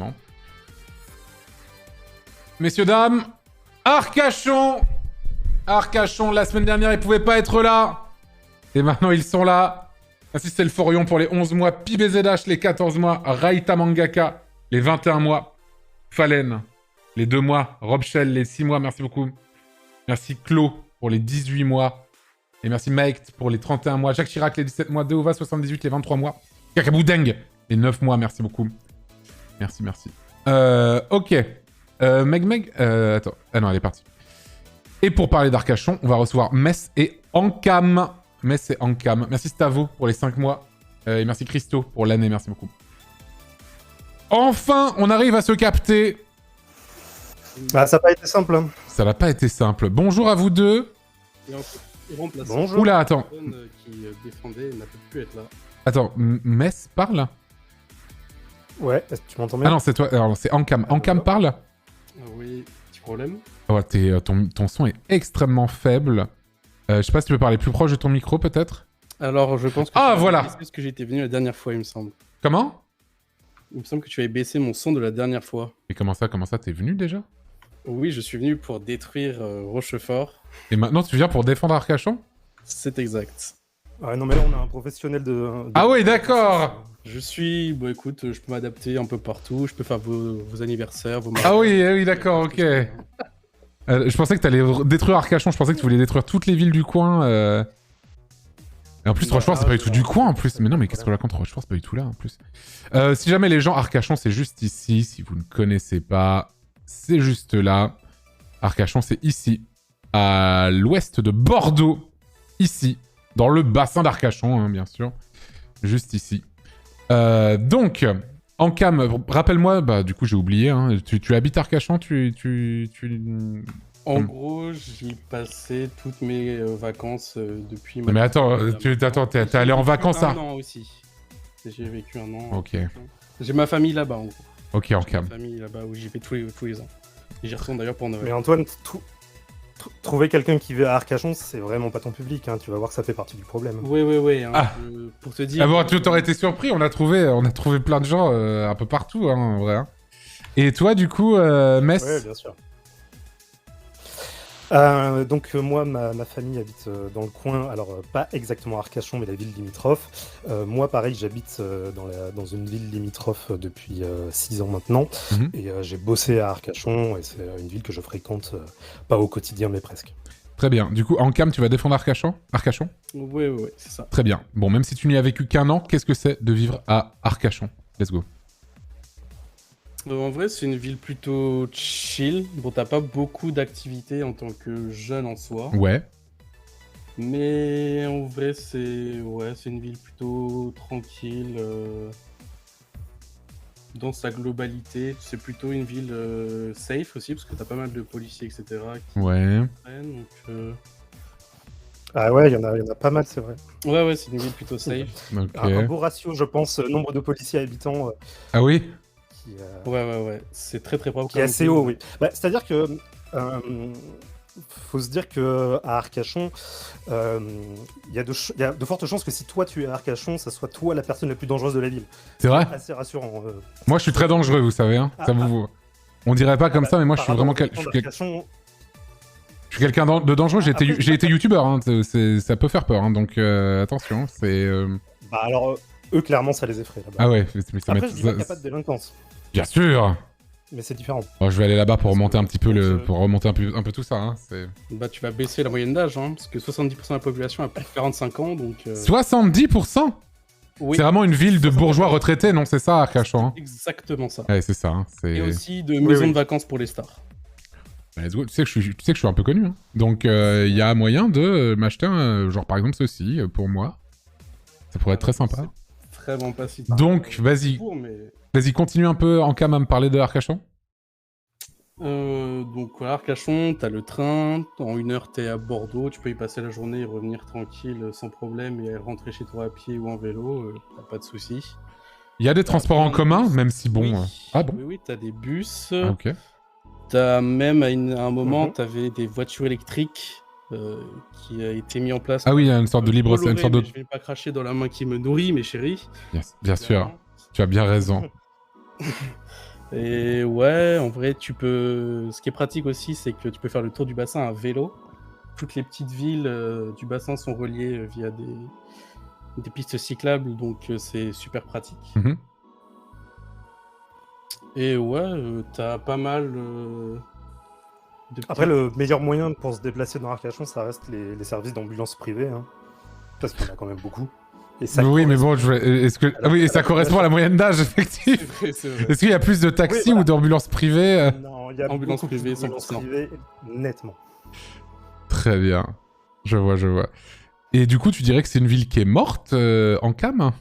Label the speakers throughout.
Speaker 1: exactement. Messieurs, dames, Arcachon, la semaine dernière, ils pouvaient pas être là. Et maintenant, ils sont là. Ainsi, c'est le Forion pour les 11 mois, PBZH les 14 mois, Raita Mangaka les 21 mois, Fallen les 2 mois, Robshell les 6 mois, merci beaucoup. Merci Clo pour les 18 mois. Et merci Mike pour les 31 mois, Jacques Chirac les 17 mois, Deova 78 les 23 mois, Kakaboudeng les 9 mois, merci beaucoup. Merci. Ok. Attends. Ah non, elle est partie. Et pour parler d'Arcachon, on va recevoir Mess et Ankam. Merci Stavo pour les 5 mois. Et merci Christo pour l'année, merci beaucoup. Enfin, on arrive à se capter.
Speaker 2: Bah, ça n'a pas été simple. Hein.
Speaker 1: Ça n'a pas été simple. Bonjour à vous deux.
Speaker 2: Bonjour.
Speaker 1: Oula, attends.
Speaker 3: Qui défendait n'a pu être là.
Speaker 1: Attends, Mess parle?
Speaker 2: Ouais, est-ce que tu m'entends bien?
Speaker 1: Ah non, c'est toi. Alors, c'est Ankam. Ankam parle?
Speaker 3: Oui, petit problème.
Speaker 1: Oh, ton son est extrêmement faible. Je sais pas si tu peux parler plus proche de ton micro, peut-être?
Speaker 3: Alors, je pense que
Speaker 1: Ah,
Speaker 3: tu
Speaker 1: voilà.
Speaker 3: as baissé ce que j'étais venu la dernière fois, il me semble.
Speaker 1: Comment?
Speaker 3: Il me semble que tu avais baissé mon son de la dernière fois.
Speaker 1: Et comment ça, t'es venu déjà?
Speaker 3: Oui, je suis venu pour détruire Rochefort.
Speaker 1: Et maintenant, tu viens pour défendre Arcachon?
Speaker 3: C'est exact.
Speaker 2: Ouais, non, mais là, on a un professionnel de...
Speaker 1: Ah oui, d'accord.
Speaker 3: Je suis... Bon, écoute, je peux m'adapter un peu partout. Je peux faire vos anniversaires, vos
Speaker 1: Ah oui, d'accord, ok. Je pensais que t'allais détruire Arcachon, je pensais que tu voulais détruire toutes les villes du coin. Et en plus, Rochefort, c'est pas du tout du coin en plus. Mais non, mais qu'est-ce que je raconte? Rochefort, c'est pas du tout là en plus. Si jamais les gens, Arcachon, c'est juste ici. Si vous ne connaissez pas, c'est juste là. Arcachon, c'est ici. À l'ouest de Bordeaux. Ici. Dans le bassin d'Arcachon, hein, bien sûr. Juste ici. Donc, Ankam, rappelle-moi, bah du coup j'ai oublié, hein, tu habites Arcachon,
Speaker 3: En gros, j'y passais toutes mes vacances depuis...
Speaker 1: Non mais attends, t'es allé en vacances à...
Speaker 3: Un an aussi. J'ai vécu un an.
Speaker 1: Ok.
Speaker 3: J'ai ma famille là-bas en gros.
Speaker 1: Ok,
Speaker 3: J'ai
Speaker 1: Ankam.
Speaker 3: ma famille là-bas où j'y vais tous les ans. Et j'y retourne d'ailleurs pour Noël.
Speaker 2: Mais Antoine, trouver quelqu'un qui veut à Arcachon, c'est vraiment pas ton public. Hein. Tu vas voir que ça fait partie du problème.
Speaker 3: Oui. Hein,
Speaker 1: Ah.
Speaker 3: pour te dire...
Speaker 1: Ah bon, tu t'aurais été surpris, on a trouvé plein de gens un peu partout, hein, en vrai. Hein. Et toi, du coup, Metz?
Speaker 2: Ouais, bien sûr. Donc moi, ma famille habite dans le coin, alors pas exactement à Arcachon, mais la ville limitrophe. Moi, pareil, j'habite dans une ville limitrophe depuis 6 ans maintenant, et j'ai bossé à Arcachon, et c'est une ville que je fréquente, pas au quotidien, mais presque.
Speaker 1: Très bien. Du coup, Ankam, tu vas défendre Arcachon?
Speaker 3: Oui, c'est ça.
Speaker 1: Très bien. Bon, même si tu n'y as vécu qu'un an, qu'est-ce que c'est de vivre à Arcachon? Let's go.
Speaker 3: En vrai, c'est une ville plutôt chill. Bon, t'as pas beaucoup d'activités en tant que jeune en soi.
Speaker 1: Ouais.
Speaker 3: Mais en vrai, c'est une ville plutôt tranquille. Dans sa globalité, c'est plutôt une ville safe aussi, parce que t'as pas mal de policiers, etc. qui
Speaker 1: Ouais.
Speaker 3: prennent, donc,
Speaker 2: Ah ouais, il y en a pas mal, c'est vrai.
Speaker 3: Ouais, c'est une ville plutôt safe.
Speaker 1: Ok.
Speaker 2: Un beau ratio, je pense, nombre de policiers habitants
Speaker 1: Ah oui?
Speaker 2: qui,
Speaker 3: Ouais, c'est très propre.
Speaker 2: qui est assez haut, oui. Bah, c'est-à-dire que faut se dire que à Arcachon, il y a de fortes chances que si toi tu es à Arcachon, ça soit toi la personne la plus dangereuse de la ville.
Speaker 1: C'est vrai?
Speaker 2: Assez rassurant.
Speaker 1: Moi, je suis très dangereux, vous savez. Hein. Ça on dirait pas comme ça, mais moi, je suis vraiment...
Speaker 2: Arcachon...
Speaker 1: Je suis quelqu'un de dangereux. J'ai été youtubeur. Hein. Ça peut faire peur. Hein. Donc, attention. C'est...
Speaker 2: Bah alors, eux, clairement, ça les effraie là-bas.
Speaker 1: Ah ouais. Mais ça
Speaker 2: Après, je dis pas qu'il n'y a pas de délinquance.
Speaker 1: Bien sûr.
Speaker 2: Mais c'est différent.
Speaker 1: Bon, je vais aller là-bas pour remonter un petit peu un peu tout ça. Hein.
Speaker 3: Bah, tu vas baisser la moyenne d'âge, hein, parce que 70% de la population a plus de 45 ans, donc...
Speaker 1: 70%?
Speaker 3: Oui.
Speaker 1: C'est vraiment une ville de bourgeois retraités, non? C'est ça, Arcachon? Hein.
Speaker 3: Exactement ça.
Speaker 1: Ouais, c'est ça. Hein.
Speaker 3: Et aussi de maisons de vacances pour les stars.
Speaker 1: Bah, tu sais que je suis un peu connu. Hein. Donc, il y a moyen de m'acheter genre par exemple ceci pour moi. Ça pourrait être très sympa.
Speaker 3: C'est vraiment pas si...
Speaker 1: Donc, vas-y. Vas-y, continue un peu en cam à me parler de Arcachon.
Speaker 3: Donc, à Arcachon, t'as le train. En 1 heure, t'es à Bordeaux. Tu peux y passer la journée et revenir tranquille, sans problème, et rentrer chez toi à pied ou en vélo. Pas de soucis.
Speaker 1: Il y a des transports en commun, même si bon...
Speaker 3: Oui.
Speaker 1: Ah bon?
Speaker 3: Oui, t'as des bus.
Speaker 1: Ah, ok.
Speaker 3: T'as même, à un moment, t'avais des voitures électriques qui a été mis en place.
Speaker 1: Ah oui, il y a une sorte de libre...
Speaker 3: Coloré,
Speaker 1: une sorte de...
Speaker 3: Je vais pas cracher dans la main qui me nourrit, mes chéris.
Speaker 1: Bien sûr, tu as bien raison.
Speaker 3: Et ouais, en vrai, ce qui est pratique aussi, c'est que tu peux faire le tour du bassin à vélo. Toutes les petites villes du bassin sont reliées via des pistes cyclables, donc c'est super pratique.
Speaker 1: Mhm.
Speaker 3: Et ouais, t'as pas mal
Speaker 2: Après, le meilleur moyen pour se déplacer dans Arcachon, ça reste les services d'ambulance privée, hein, parce qu'il y en a quand même beaucoup. Et ça
Speaker 1: Oui, mais bon, est-ce que...
Speaker 2: Alors,
Speaker 1: oui, et ça correspond à la moyenne d'âge, effectivement.
Speaker 3: c'est vrai.
Speaker 1: Est-ce qu'il y a plus de taxis
Speaker 2: Oui, voilà.
Speaker 1: ou d'ambulances privées
Speaker 2: Non, il y a
Speaker 3: Ambulance
Speaker 2: beaucoup plus
Speaker 3: privée,
Speaker 2: d'ambulances
Speaker 3: 100%.
Speaker 2: privées, nettement.
Speaker 1: Très bien. Je vois. Et du coup, tu dirais que c'est une ville qui est morte en cam?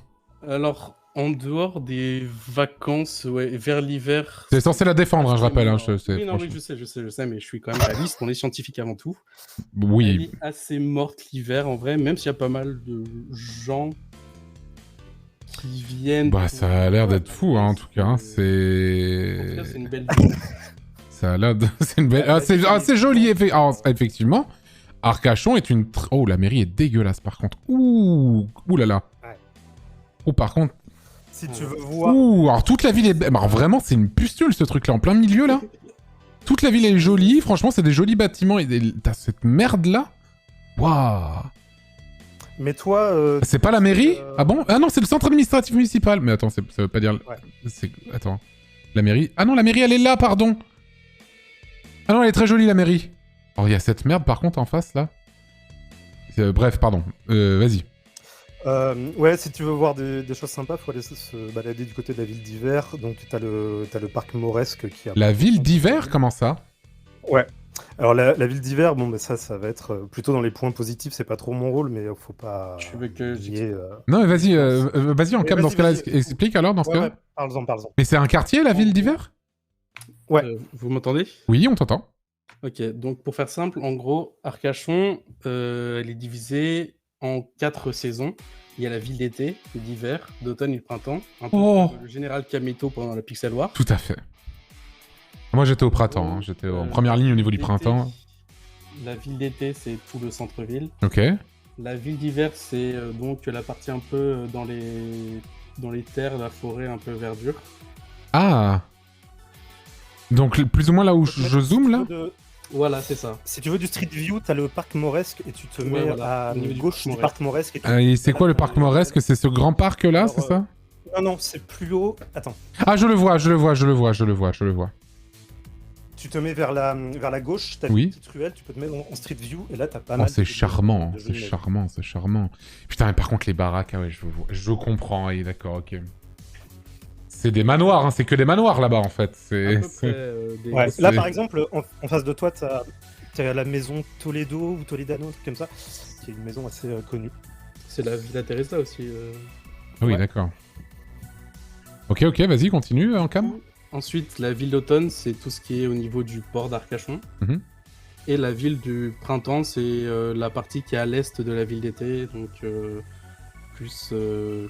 Speaker 3: Alors, en dehors des vacances, ouais, vers l'hiver...
Speaker 1: C'est censé la défendre, hein, je rappelle. Hein,
Speaker 3: Oui, non, oui, je sais, mais je suis quand même réaliste, on est scientifique avant tout. Elle
Speaker 1: Oui.
Speaker 3: est assez morte l'hiver, en vrai, même s'il y a pas mal de gens qui viennent...
Speaker 1: Bah, ça a l'air d'être fou, hein, en tout cas.
Speaker 3: En
Speaker 1: C'est...
Speaker 3: tout cas, c'est une belle ville.
Speaker 1: Ça a l'air de... c'est une belle... c'est joli, effectivement. Arcachon est une... Oh, la mairie est dégueulasse, par contre. Ouh là là.
Speaker 2: Ouais.
Speaker 1: Oh, par contre...
Speaker 2: Si tu veux voir...
Speaker 1: Ouh, alors toute la ville est... Alors vraiment, c'est une pustule, ce truc-là, en plein milieu, là. Toute la ville est jolie. Franchement, c'est des jolis bâtiments. Et t'as cette merde-là. Waouh.
Speaker 2: Mais toi...
Speaker 1: C'est pas la mairie Ah bon? Ah non, c'est le centre administratif municipal. Mais attends, ça veut pas dire...
Speaker 2: Ouais.
Speaker 1: Attends. La mairie... Ah non, la mairie, elle est là, pardon. Ah non, elle est très jolie, la mairie. Alors, il y a cette merde, par contre, en face, là. Bref, pardon. Vas-y.
Speaker 2: Ouais, si tu veux voir des choses sympas, faut aller se balader du côté de la ville d'hiver. Donc t'as le parc Mauresque qui a...
Speaker 1: La ville d'hiver, comment ça?
Speaker 2: Ouais. Alors la ville d'hiver, bon, bah, ça va être plutôt dans les points positifs. C'est pas trop mon rôle, mais faut pas...
Speaker 3: Tu veux que
Speaker 2: oublier,
Speaker 1: Non, mais vas-y, vas-y, en cam, dans ce cas-là,
Speaker 2: vas-y.
Speaker 1: explique alors, dans ce
Speaker 2: Ouais,
Speaker 1: cas.
Speaker 2: ouais, parle-en.
Speaker 1: Mais c'est un quartier, la ville d'hiver?
Speaker 2: Ouais.
Speaker 3: Vous m'entendez?
Speaker 1: Oui, on t'entend.
Speaker 3: Ok, donc pour faire simple, en gros, Arcachon, elle est divisée en 4 saisons. Il y a la ville d'été, d'hiver, d'automne et de printemps. Un peu comme le général Kameto pendant la Pixel War.
Speaker 1: Tout à fait. Moi, j'étais au printemps. Hein. J'étais en première ligne au niveau du printemps.
Speaker 3: La ville d'été, c'est tout le centre-ville.
Speaker 1: Ok.
Speaker 3: La ville d'hiver, c'est donc la partie un peu dans les terres, la forêt, un peu verdure.
Speaker 1: Ah. Donc, plus ou moins là où je zoome, là?
Speaker 3: Voilà, c'est ça.
Speaker 2: Si tu veux du street view, t'as le parc Mauresque et tu te mets à gauche du parc Mauresque.
Speaker 1: Et c'est quoi le parc Mauresque? C'est ce grand parc là, c'est ça?
Speaker 2: Non, c'est plus haut. Attends.
Speaker 1: Ah, je le vois.
Speaker 2: Tu te mets vers la gauche, t'as une petite ruelle, tu peux te mettre en street view et là t'as pas mal.
Speaker 1: C'est charmant, c'est charmant. Putain, mais par contre les baraques, ah ouais, je comprends, oui, d'accord, ok. C'est des manoirs, hein, c'est que des manoirs là-bas en fait.
Speaker 2: Ouais. Là par exemple, en face de toi, t'as la maison Toledo ou Toledano, un truc comme ça, qui est une maison assez connue.
Speaker 3: C'est la Villa Teresa aussi.
Speaker 1: Oui, d'accord. Ok, vas-y, continue en cam.
Speaker 3: Ensuite, la ville d'automne, c'est tout ce qui est au niveau du port d'Arcachon. Et la ville du printemps, c'est la partie qui est à l'est de la ville d'été, donc plus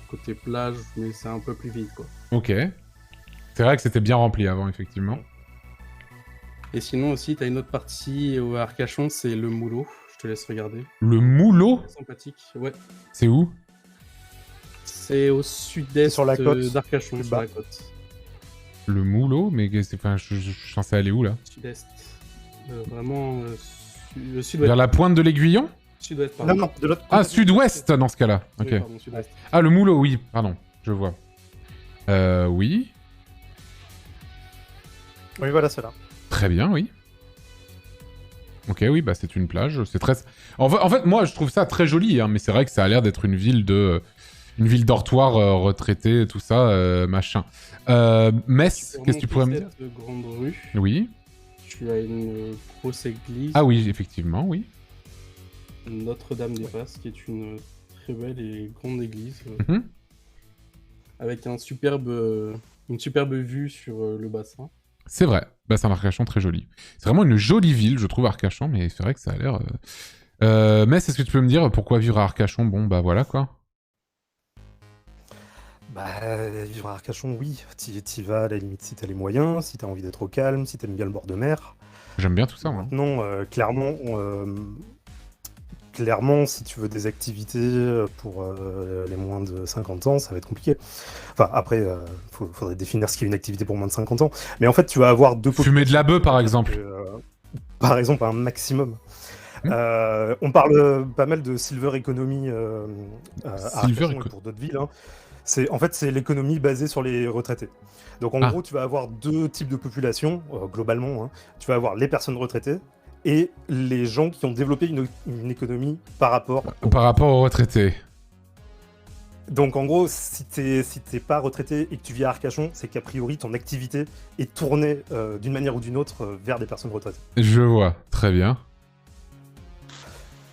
Speaker 3: côté plage, mais c'est un peu plus vide, quoi.
Speaker 1: Ok. C'est vrai que c'était bien rempli avant, effectivement.
Speaker 3: Et sinon aussi, t'as une autre partie au Arcachon, c'est le Moulot. Je te laisse regarder.
Speaker 1: Le Moulot?
Speaker 3: Sympathique, ouais.
Speaker 1: C'est où?
Speaker 3: C'est au sud-est d'Arcachon, sur la côte.
Speaker 1: Le Moulot? Mais enfin, je suis censé aller où là?
Speaker 3: Sud-est. Vraiment le sud-ouest.
Speaker 1: Vers la pointe de l'Aiguillon?
Speaker 3: Sud-ouest, pardon.
Speaker 2: Non, de l'autre côté.
Speaker 1: Ah, sud-ouest dans ce cas-là. Ok.
Speaker 3: Oui, pardon, sud-ouest.
Speaker 1: Ah, le Moulot, oui, pardon, je vois. Oui.
Speaker 2: Oui, voilà, c'est là.
Speaker 1: Très bien, oui. Ok, oui, bah c'est une plage. C'est très. En fait, moi, je trouve ça très joli, hein, mais c'est vrai que ça a l'air d'être une ville dortoir retraitée, tout ça, machin. Metz, qu'est-ce que tu pourrais me dire?
Speaker 3: Cette grande rue.
Speaker 1: Oui.
Speaker 3: Tu as une grosse église.
Speaker 1: Ah oui, effectivement, oui.
Speaker 3: Notre-Dame des Passes, qui est une très belle et grande église. Avec une superbe vue sur le bassin.
Speaker 1: C'est vrai, bassin d'Arcachon, très joli. C'est vraiment une jolie ville, je trouve, Arcachon, mais c'est vrai que ça a l'air... Metz, est-ce que tu peux me dire pourquoi vivre à Arcachon? Bon, bah voilà, quoi.
Speaker 2: Bah, vivre à Arcachon, oui. T'y vas à la limite si t'as les moyens, si t'as envie d'être au calme, si t'aimes bien le bord de mer.
Speaker 1: J'aime bien tout ça, moi.
Speaker 2: Maintenant, clairement, clairement, si tu veux des activités pour les moins de 50 ans, ça va être compliqué. Enfin, après, faudrait définir ce qu'est une activité pour moins de 50 ans. Mais en fait, tu vas avoir deux
Speaker 1: Fumer de la bœuf, par exemple.
Speaker 2: Par exemple, un maximum. On parle pas mal de Silver Economy à Arcachon et pour d'autres villes. Hein. En fait, c'est l'économie basée sur les retraités. Donc, en gros, tu vas avoir deux types de population, globalement. Hein. Tu vas avoir les personnes retraitées et les gens qui ont développé une économie par rapport
Speaker 1: aux retraités.
Speaker 2: Donc, en gros, si t'es pas retraité et que tu vis à Arcachon, c'est qu'a priori, ton activité est tournée d'une manière ou d'une autre vers des personnes retraitées.
Speaker 1: Je vois, très bien.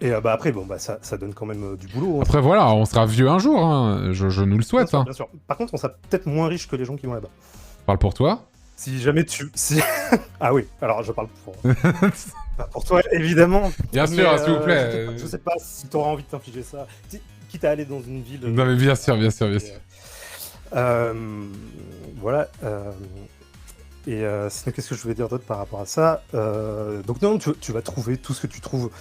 Speaker 2: Et après, ça donne quand même du boulot. Hein.
Speaker 1: Après, voilà, on sera vieux un jour, hein. Je nous le souhaite.
Speaker 2: Bien sûr, bien sûr. Par contre, on sera peut-être moins riche que les gens qui vont là-bas.
Speaker 1: Parle pour toi.
Speaker 2: Si jamais ah oui, alors je parle pour... pour toi, évidemment.
Speaker 1: Bien sûr, s'il vous plaît.
Speaker 2: Je sais pas si tu auras envie de t'infliger ça. Quitte à aller dans une ville...
Speaker 1: Non, mais bien sûr.
Speaker 2: Voilà. Et sinon, qu'est-ce que je voulais dire d'autre par rapport à ça Donc non, tu vas trouver tout ce que tu trouves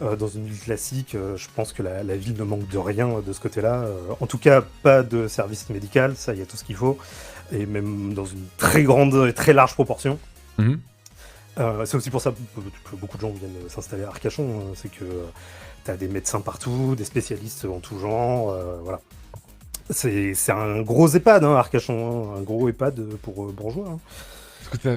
Speaker 2: dans une ville classique. Je pense que la ville ne manque de rien de ce côté-là. En tout cas, pas de service médical, ça, il y a tout ce qu'il faut. Et même dans une très grande et très large proportion. C'est aussi pour ça que beaucoup de gens viennent s'installer à Arcachon. C'est que t'as des médecins partout, des spécialistes en tout genre. Voilà. C'est un gros EHPAD, hein, Arcachon. Hein, un gros EHPAD pour bourgeois. Hein.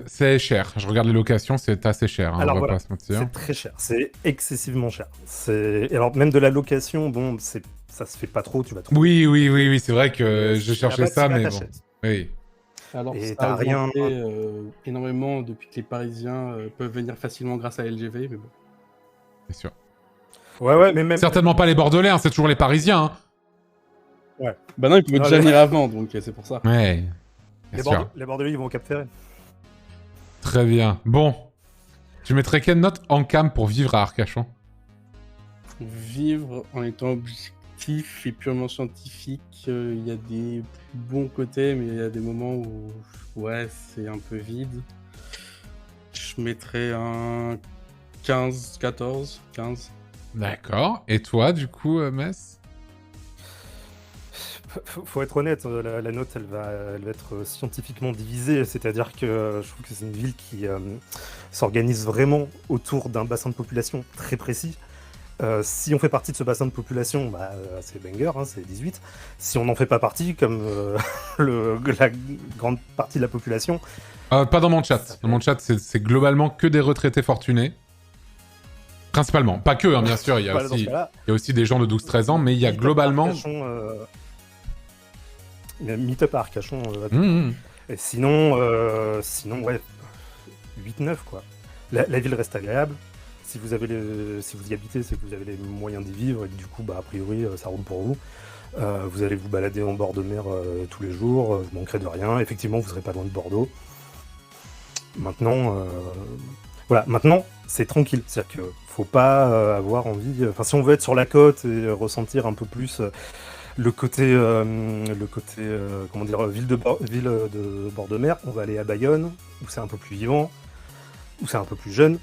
Speaker 1: C'est cher. Je regarde les locations, c'est assez cher. Hein,
Speaker 2: alors
Speaker 1: on va
Speaker 2: voilà,
Speaker 1: pas se mentir.
Speaker 2: c'est très cher. C'est excessivement cher. Et alors même de la location, bon, ça se fait pas trop. Tu vas trouver.
Speaker 1: Oui. C'est vrai que je cherchais ça, mais bon. Oui.
Speaker 3: Alors,
Speaker 2: et
Speaker 3: ça a
Speaker 2: rien
Speaker 3: énormément depuis que les Parisiens peuvent venir facilement grâce à LGV, mais bon.
Speaker 1: Bien sûr.
Speaker 2: Ouais, mais même...
Speaker 1: Certainement pas les Bordelais, hein, c'est toujours les Parisiens. Hein.
Speaker 2: Ouais.
Speaker 3: Bah non, ils pouvaient déjà venir avant, donc c'est pour ça.
Speaker 1: Ouais.
Speaker 2: Les Bordelais, ils vont au Cap Ferret.
Speaker 1: Très bien. Bon. Tu mettrais quelle note en cam pour vivre à Arcachon?
Speaker 3: Vivre en étant objectif et purement scientifique, il y a des bons côtés, mais il y a des moments où ouais, c'est un peu vide. Je mettrais un 15, 14, 15.
Speaker 1: D'accord. Et toi, du coup, Mess?
Speaker 2: Faut être honnête, la note, elle va être scientifiquement divisée, c'est-à-dire que je trouve que c'est une ville qui s'organise vraiment autour d'un bassin de population très précis. Si on fait partie de ce bassin de population, c'est banger, hein, c'est 18. Si on n'en fait pas partie, comme la grande partie de la population...
Speaker 1: Pas dans mon chat. Dans mon chat, c'est globalement que des retraités fortunés. Principalement. Pas que, hein, bien sûr. Il y a aussi des gens de 12-13 ans, mais il y a globalement...
Speaker 2: Il y a Meetup à Arcachon. Et sinon, ouais, 8-9, quoi. La ville reste agréable. Si vous y habitez, c'est que vous avez les moyens d'y vivre, et du coup, a priori, ça roule pour vous. Vous allez vous balader en bord de mer tous les jours, vous manquerez de rien. Effectivement, vous serez pas loin de Bordeaux. Maintenant, voilà, maintenant, c'est tranquille. C'est-à-dire qu'il faut pas avoir envie... Enfin, si on veut être sur la côte et ressentir un peu plus... le côté comment dire, ville de bord de mer, on va aller à Bayonne, où c'est un peu plus vivant, où c'est un peu plus jeune.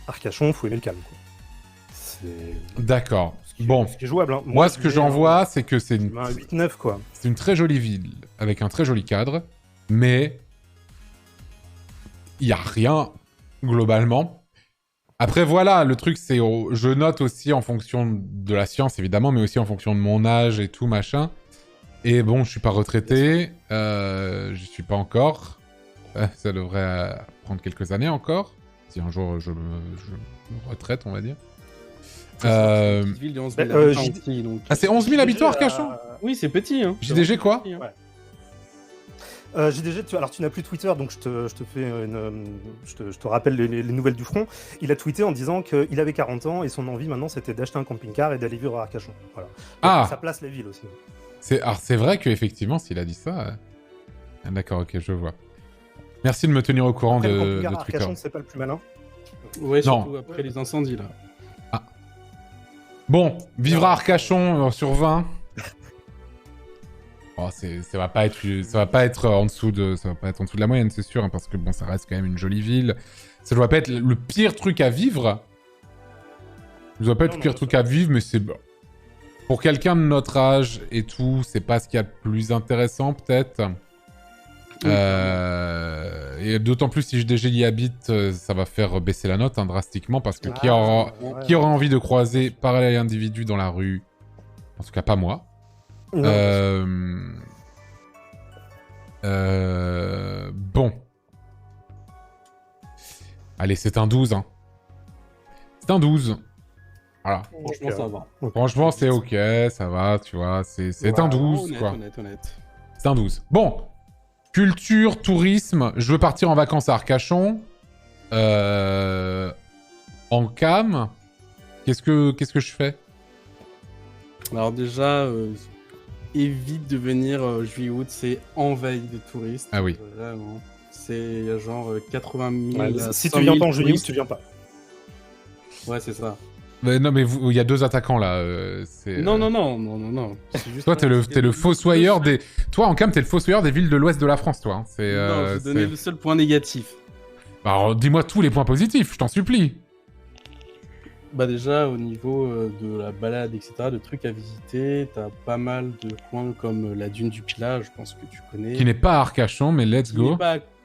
Speaker 2: Arcachon, faut aimer le calme, quoi.
Speaker 1: D'accord. Bon.
Speaker 2: Ce qui est jouable. Hein.
Speaker 1: Moi, ce que j'en vois, c'est que c'est une...
Speaker 2: un 8-9, quoi.
Speaker 1: C'est une très jolie ville, avec un très joli cadre, mais... il n'y a rien, globalement. Après, voilà, le truc, c'est... je note aussi en fonction de la science, évidemment, mais aussi en fonction de mon âge et tout, machin. Et bon, je suis pas retraité, je suis pas encore. Ça devrait prendre quelques années encore. Si un jour je me retraite, on va dire.
Speaker 3: C'est une ville de 11 000 habitants aussi, donc...
Speaker 1: Ah, c'est 11 000 habitants, Arcachon?
Speaker 3: Oui, c'est petit, hein.
Speaker 1: JDG, quoi?
Speaker 2: Ouais. JDG, alors tu n'as plus Twitter, donc je te rappelle les nouvelles du front. Il a tweeté en disant qu'il avait 40 ans et son envie maintenant c'était d'acheter un camping-car et d'aller vivre à Arcachon. Voilà. Donc, ça place les villes aussi.
Speaker 1: C'est vrai qu'effectivement, s'il a dit ça... D'accord, ok, je vois. Merci de me tenir au courant de Twitter.
Speaker 2: Arcachon, c'est pas le plus malin.
Speaker 3: Ouais, surtout après les incendies, là.
Speaker 1: Ah. Bon, vivre à Arcachon sur 20... Oh, ça va pas être en dessous de la moyenne, c'est sûr, hein, parce que bon, ça reste quand même une jolie ville. Ça doit pas être le pire truc à vivre, Ça doit pas être
Speaker 2: Non,
Speaker 1: le pire
Speaker 2: non,
Speaker 1: truc
Speaker 2: ça-
Speaker 1: à vivre, mais c'est... Pour quelqu'un de notre âge et tout, c'est pas ce qu'il y a de plus intéressant, peut-être. Et d'autant plus si je déjà y habite, ça va faire baisser la note drastiquement, parce que qui aura envie de croiser pareil individu dans la rue? En tout cas, pas moi.
Speaker 2: Non,
Speaker 1: Bon. Allez, c'est un 12. Hein. C'est un 12. Voilà.
Speaker 3: Franchement, ça va.
Speaker 1: Franchement, c'est ok, ça va, tu vois. C'est un 12,
Speaker 3: Honnête,
Speaker 1: quoi.
Speaker 3: honnête.
Speaker 1: C'est un 12. Bon. Culture, tourisme. Je veux partir en vacances à Arcachon. En cam. Qu'est-ce que je fais?
Speaker 3: Alors déjà, évite de venir juillet-août, c'est envahi de touristes.
Speaker 1: Ah oui.
Speaker 3: Vraiment. C'est genre 80 000...
Speaker 2: Ouais, si
Speaker 3: 100
Speaker 2: tu viens
Speaker 3: 000
Speaker 2: pas en juillet,
Speaker 3: touristes.
Speaker 2: tu viens pas.
Speaker 3: Ouais, c'est ça.
Speaker 1: Mais non, mais il y a 2 attaquants, là.
Speaker 3: Non. C'est juste
Speaker 1: Toi,
Speaker 3: là,
Speaker 1: t'es le fossoyeur des... Toi, en cam, t'es le fossoyeur des villes de l'ouest de la France, toi. Hein.
Speaker 3: Non, je vais donner le seul point négatif.
Speaker 1: Alors, dis-moi tous les points positifs, je t'en supplie.
Speaker 3: Bah déjà, au niveau de la balade, etc., de trucs à visiter, t'as pas mal de coins comme la dune du Pilat, je pense que tu connais.
Speaker 1: Qui n'est pas à Arcachon, mais let's
Speaker 3: Qui
Speaker 1: go.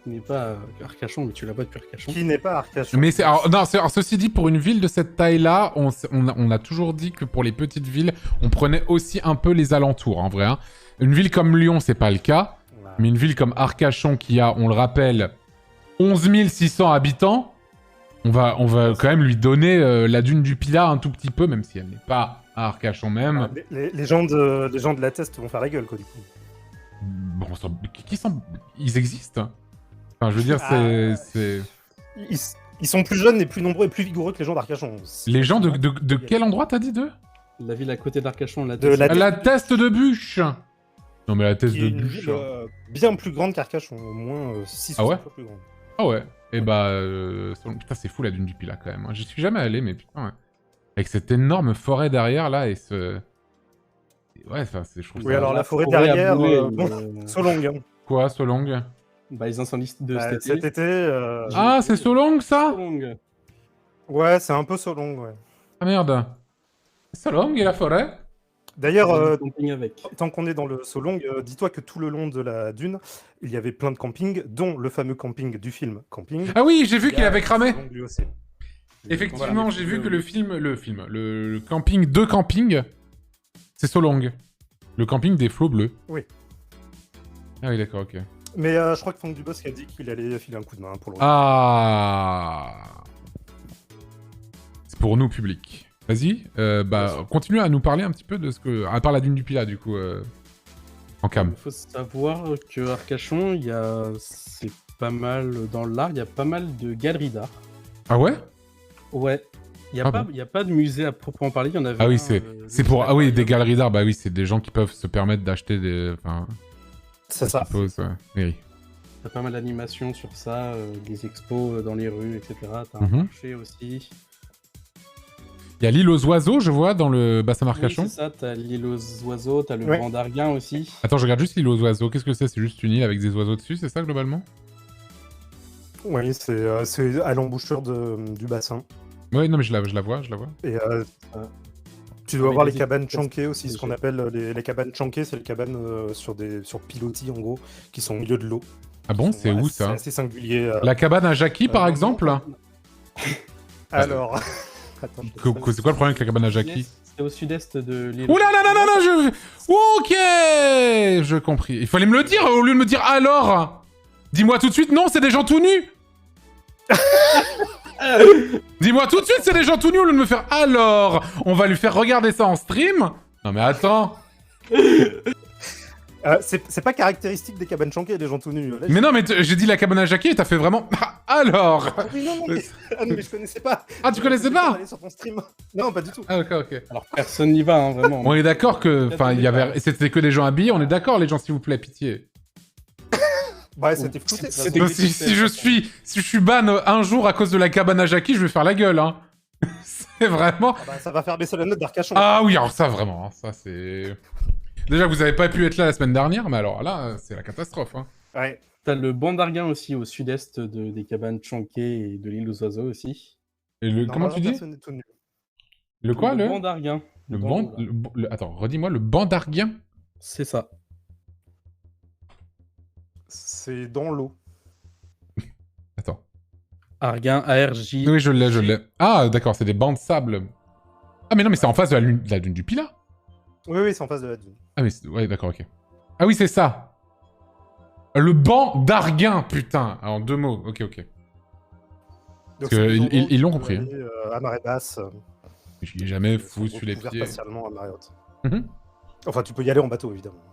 Speaker 3: n'est pas Arcachon, mais tu l'as pas depuis Arcachon.
Speaker 2: Qui n'est pas Arcachon.
Speaker 1: Mais c'est... Alors, non, alors, ceci dit, pour une ville de cette taille-là, on a toujours dit que pour les petites villes, on prenait aussi un peu les alentours, en vrai. Hein. Une ville comme Lyon, c'est pas le cas.
Speaker 2: Ouais.
Speaker 1: Mais une ville comme Arcachon qui a, on le rappelle, 11 600 habitants, on va quand même lui donner la dune du Pilat un tout petit peu, même si elle n'est pas à Arcachon même.
Speaker 2: Les gens de la Teste vont faire la gueule, quoi, du coup.
Speaker 1: Bon, ils existent. Enfin, je veux dire, c'est...
Speaker 2: Ils sont plus jeunes et plus nombreux et plus vigoureux que les gens d'Arcachon.
Speaker 1: Les gens de quel endroit t'as dit d'eux?
Speaker 3: La ville à côté d'Arcachon,
Speaker 2: De la-
Speaker 1: La Teste de Bûche. Non, mais la Teste
Speaker 2: Qui
Speaker 1: de
Speaker 2: est une
Speaker 1: Bûche...
Speaker 2: ville bien plus grande qu'Arcachon, au moins 6
Speaker 1: Ah ouais
Speaker 2: fois plus grande.
Speaker 1: Ah ouais. Et bah... Putain, c'est fou la dune du Pilat, quand même. J'y suis jamais allé, mais putain... Ouais. Avec cette énorme forêt derrière, là, et ce... Ouais, enfin, je trouve
Speaker 2: Oui,
Speaker 1: ça...
Speaker 2: alors la forêt
Speaker 3: à
Speaker 2: derrière,
Speaker 3: Boulet,
Speaker 2: Solong. Hein.
Speaker 1: Quoi, Solong?
Speaker 3: Bah, les incendies de
Speaker 2: Cet
Speaker 3: cet été.
Speaker 2: été.
Speaker 1: Ah, c'est Solong, ça?
Speaker 3: Solong.
Speaker 2: Ouais, c'est un peu Solong, ouais.
Speaker 1: Ah merde. Solong et la forêt?
Speaker 2: D'ailleurs,
Speaker 3: On va du camping avec.
Speaker 2: tant qu'on est dans le Solong, dis-toi que tout le long de la dune, il y avait plein de campings, dont le fameux camping du film Camping.
Speaker 1: Ah oui, j'ai vu
Speaker 2: Il y
Speaker 1: qu'il
Speaker 2: a
Speaker 1: avait cramé.
Speaker 2: Solong lui aussi.
Speaker 1: Effectivement,
Speaker 3: Voilà.
Speaker 1: j'ai vu que le camping de camping, c'est Solong. Le camping des flots bleus.
Speaker 2: Oui.
Speaker 1: Ah oui, d'accord, ok.
Speaker 2: Mais je crois que Franck Dubosc a dit qu'il allait filer un coup de main pour le
Speaker 1: Ah. C'est pour nous, public. Vas-y, continue à nous parler un petit peu de ce que... À part la dune du Pilat, du coup, en cam.
Speaker 3: Il faut savoir que Arcachon, c'est pas mal dans l'art, il y a pas mal de galeries d'art.
Speaker 1: Ah ouais?
Speaker 3: Ouais. Il
Speaker 1: Ah bon.
Speaker 3: n'y a pas de musée à proprement parler, il y en avait
Speaker 1: Ah oui,
Speaker 3: un,
Speaker 1: c'est pour... Ah oui, des galeries d'art, bah oui, c'est des gens qui peuvent se permettre d'acheter des... Enfin,
Speaker 2: C'est
Speaker 1: je
Speaker 2: ça.
Speaker 1: suppose, ouais. Oui.
Speaker 3: T'as pas mal d'animations sur ça, des expos dans les rues, etc. T'as un
Speaker 1: Mhm.
Speaker 3: marché aussi.
Speaker 1: Il y a l'île aux oiseaux, je vois, dans le bassin
Speaker 3: Oui,
Speaker 1: d'Arcachon.
Speaker 3: c'est ça, t'as l'île aux oiseaux, t'as le
Speaker 2: Ouais.
Speaker 3: banc d'Arguin aussi.
Speaker 1: Attends, je regarde juste l'île aux oiseaux. Qu'est-ce que c'est? C'est juste une île avec des oiseaux dessus, c'est ça, globalement?
Speaker 2: Oui, c'est à l'embouchure du bassin.
Speaker 1: Oui, non, mais je la vois.
Speaker 2: Et tu
Speaker 3: Avec
Speaker 2: dois voir les
Speaker 3: des
Speaker 2: cabanes
Speaker 3: espèces
Speaker 2: chanquées aussi, ce qu'on
Speaker 3: protégées.
Speaker 2: appelle les cabanes chanquées, c'est les cabanes sur pilotis, en gros, qui sont au milieu de l'eau.
Speaker 1: Ah bon,
Speaker 2: Qui
Speaker 1: c'est
Speaker 2: sont
Speaker 1: où,
Speaker 2: assez-
Speaker 1: ça?
Speaker 2: assez singulier.
Speaker 1: La cabane à Jackie, par
Speaker 2: non,
Speaker 1: exemple?
Speaker 2: Alors... Attends, je te
Speaker 1: C'est
Speaker 2: dis
Speaker 1: quoi
Speaker 2: ça.
Speaker 1: le problème avec la cabane à Jackie?
Speaker 3: C'est au sud-est de l'île.
Speaker 1: Oula, non, Ok, je compris. Il fallait me le dire au lieu de me dire alors. Dis-moi tout de suite, non, c'est des gens tout nus. Dis-moi tout de suite, c'est des gens tout nus au lieu de me faire alors. On va lui faire regarder ça en stream. Non mais attends.
Speaker 2: C'est pas caractéristique des cabanes chanquées, des gens tout nus. Là,
Speaker 1: Mais non, mais j'ai dit la cabane à Jackie et t'as fait vraiment... Ah, alors.
Speaker 2: Ah oui, non, mais... Ah, non, mais je connaissais pas.
Speaker 1: Ah, tu connaissais pas?
Speaker 2: Aller sur ton stream. Non, pas du tout.
Speaker 1: Ah, ok.
Speaker 3: Alors personne n'y va, hein, vraiment.
Speaker 1: On est d'accord que... Enfin, il y avait... C'était que des gens habillés, on est d'accord, les gens, s'il vous plaît, pitié.
Speaker 2: Ouais, c'était flouté.
Speaker 3: C'était-
Speaker 1: Donc, si je suis ban un jour à cause de la cabane à Jackie, je vais faire la gueule, hein. C'est vraiment...
Speaker 2: Ah bah, ça va faire baisser la note d'Arcachon.
Speaker 1: Ah oui, alors ça, vraiment, hein, ça, c'est... Déjà, vous avez pas pu être là la semaine dernière, mais alors là, c'est la catastrophe, hein.
Speaker 2: Ouais.
Speaker 3: T'as le banc d'Arguin aussi au sud-est des cabanes chanquées et de l'île aux oiseaux aussi.
Speaker 1: Et comment tu dis?
Speaker 2: Personne n'est tout nu.
Speaker 1: Le quoi,
Speaker 3: Le banc d'Arguin.
Speaker 1: Attends, redis-moi, le banc d'Arguin.
Speaker 3: C'est ça.
Speaker 2: C'est dans l'eau.
Speaker 1: Attends.
Speaker 3: Arguin, ARJ.
Speaker 1: Oui, je l'ai. Ah, d'accord, c'est des bancs de sable. Ah, mais non, mais c'est en face de la dune du Pilat.
Speaker 2: Oui, c'est en face de la dune.
Speaker 1: Ah, mais ouais, d'accord, ok. Ah oui, c'est ça. Le banc d'Arguin, putain. En 2 mots, ok.
Speaker 2: Donc,
Speaker 1: Parce qu'ils l'ont compris.
Speaker 2: À marée basse.
Speaker 1: J'y ai jamais foutu les pieds.
Speaker 2: Spatialement à marée haute.
Speaker 1: Mhm.
Speaker 2: Enfin, tu peux y aller en bateau, évidemment.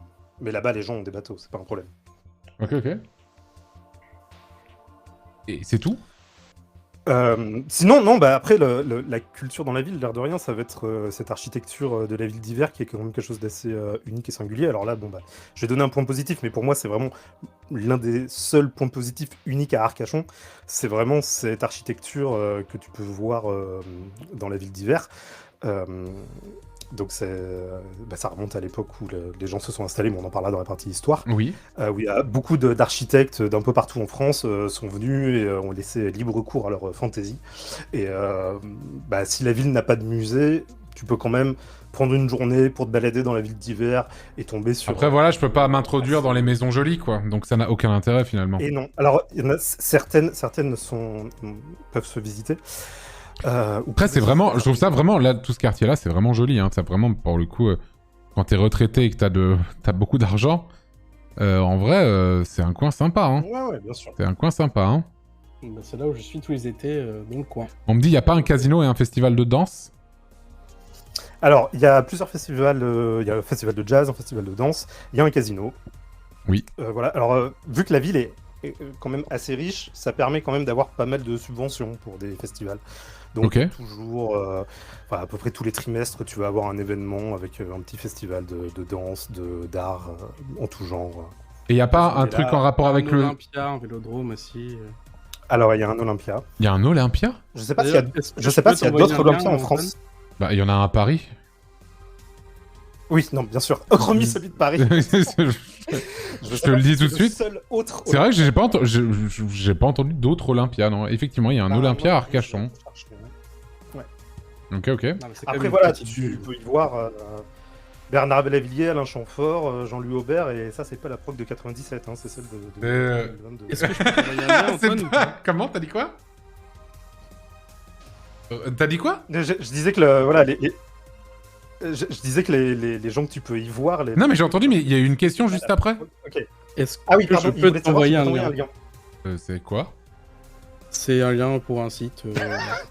Speaker 2: Mais là-bas, les gens ont des bateaux, c'est pas un problème.
Speaker 1: Ok. Et c'est tout?
Speaker 2: Sinon, non, bah après, la culture dans la ville, l'air de rien, ça va être cette architecture de la ville d'hiver qui est quand même quelque chose d'assez unique et singulier. Alors là, bon, bah, je vais donner un point positif, mais pour moi, c'est vraiment l'un des seuls points positifs uniques à Arcachon. C'est vraiment cette architecture que tu peux voir dans la ville d'hiver. Donc ça remonte à l'époque où les gens se sont installés, mais on en parlera dans la partie histoire.
Speaker 1: Oui.
Speaker 2: Où il y a beaucoup d'architectes d'un peu partout en France sont venus et ont laissé libre cours à leur fantaisie. Et si la ville n'a pas de musée, tu peux quand même prendre une journée pour te balader dans la ville d'hiver et tomber sur...
Speaker 1: Après voilà, je peux pas m'introduire dans les maisons jolies, quoi. Donc ça n'a aucun intérêt finalement.
Speaker 2: Et non. Alors, il y en a certaines peuvent se visiter.
Speaker 1: Après, c'est vraiment, je trouve ça vraiment, là, tout ce quartier-là, c'est vraiment joli. Hein. Ça vraiment, pour le coup, quand t'es retraité et que t'as beaucoup d'argent, en vrai, c'est un coin sympa. Hein.
Speaker 2: Ouais, bien sûr.
Speaker 1: C'est un coin sympa. Hein.
Speaker 3: Bah, c'est là où je suis tous les étés, dans le coin.
Speaker 1: On me dit, il n'y a pas un casino et un festival de danse?
Speaker 2: Alors, il y a plusieurs festivals. Il y a un festival de jazz, un festival de danse. Il y a un casino.
Speaker 1: Oui.
Speaker 2: Voilà. Alors, vu que la ville est quand même assez riche, ça permet quand même d'avoir pas mal de subventions pour des festivals. Donc toujours, à peu près tous les trimestres, tu vas avoir un événement avec un petit festival de danse, d'art, en tout genre.
Speaker 1: Et il n'y a pas un truc en rapport avec le...
Speaker 3: Olympia, un vélodrome aussi.
Speaker 2: Alors, il y a un Olympia.
Speaker 1: Il y a un Olympia?
Speaker 2: Je sais pas s'il y a d'autres Olympias en France.
Speaker 1: Bah, il y en a un à Paris.
Speaker 2: Oui, non, bien sûr. Remis celui de Paris.
Speaker 1: Je te le dis tout de suite. C'est vrai que j'ai pas entendu d'autres Olympias, non. Effectivement, il y a un Olympia à Arcachon.
Speaker 2: Ouais.
Speaker 1: Ok.
Speaker 2: Non, après, voilà, tu peux y voir Bernard Bellavilliers, Alain Chamfort, Jean-Louis Aubert, et ça, c'est pas la prog de 97, hein, c'est celle de 2022.
Speaker 3: Est-ce que je peux t'envoyer un lien, Antoine,
Speaker 1: Comment? T'as dit quoi? T'as dit quoi?
Speaker 2: Je disais que je disais que les gens que tu peux y voir...
Speaker 1: Non, mais j'ai entendu, mais il y a eu une question juste après.
Speaker 2: Ok.
Speaker 3: Ah oui, pardon,
Speaker 2: je peux t'envoyer un lien.
Speaker 1: C'est quoi?
Speaker 3: C'est un lien pour un site,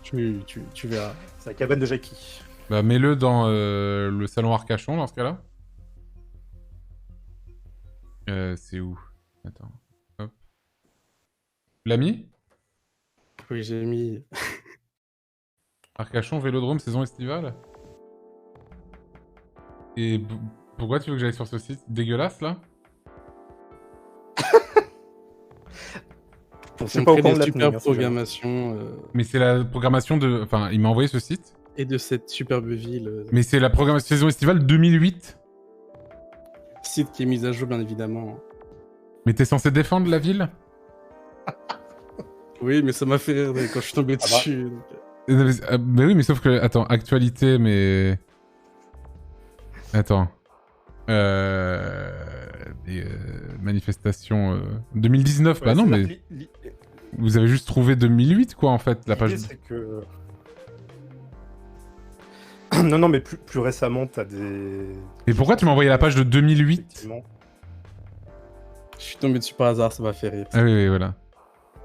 Speaker 3: tu verras.
Speaker 2: C'est la cabane de Jackie.
Speaker 1: Bah, mets-le dans le salon Arcachon, dans ce cas-là. C'est où? Attends. Hop. L'as mis?
Speaker 3: Oui, j'ai mis...
Speaker 1: Arcachon, Vélodrome, saison estivale. Et pourquoi tu veux que j'aille sur ce site dégueulasse, là?
Speaker 3: Pour montrer des super programmations.
Speaker 1: Mais c'est la programmation de... Enfin, il m'a envoyé ce site.
Speaker 3: Et de cette superbe ville.
Speaker 1: Mais c'est la programmation saison estivale 2008.
Speaker 3: Site qui est mis à jour, bien évidemment.
Speaker 1: Mais t'es censé défendre la ville?
Speaker 3: Oui, mais ça m'a fait rire quand je suis tombé dessus.
Speaker 1: Mais oui, mais sauf que... Attends, actualité, mais... Attends. Des manifestations... 2019, bah non, mais... Vous avez juste trouvé 2008, quoi, en fait, la page...
Speaker 2: C'est que... non, mais plus récemment, t'as des...
Speaker 1: Et pourquoi tu m'as envoyé la page de 2008?
Speaker 3: Je suis tombé dessus par hasard, ça m'a fait rire.
Speaker 1: Ah oui, voilà.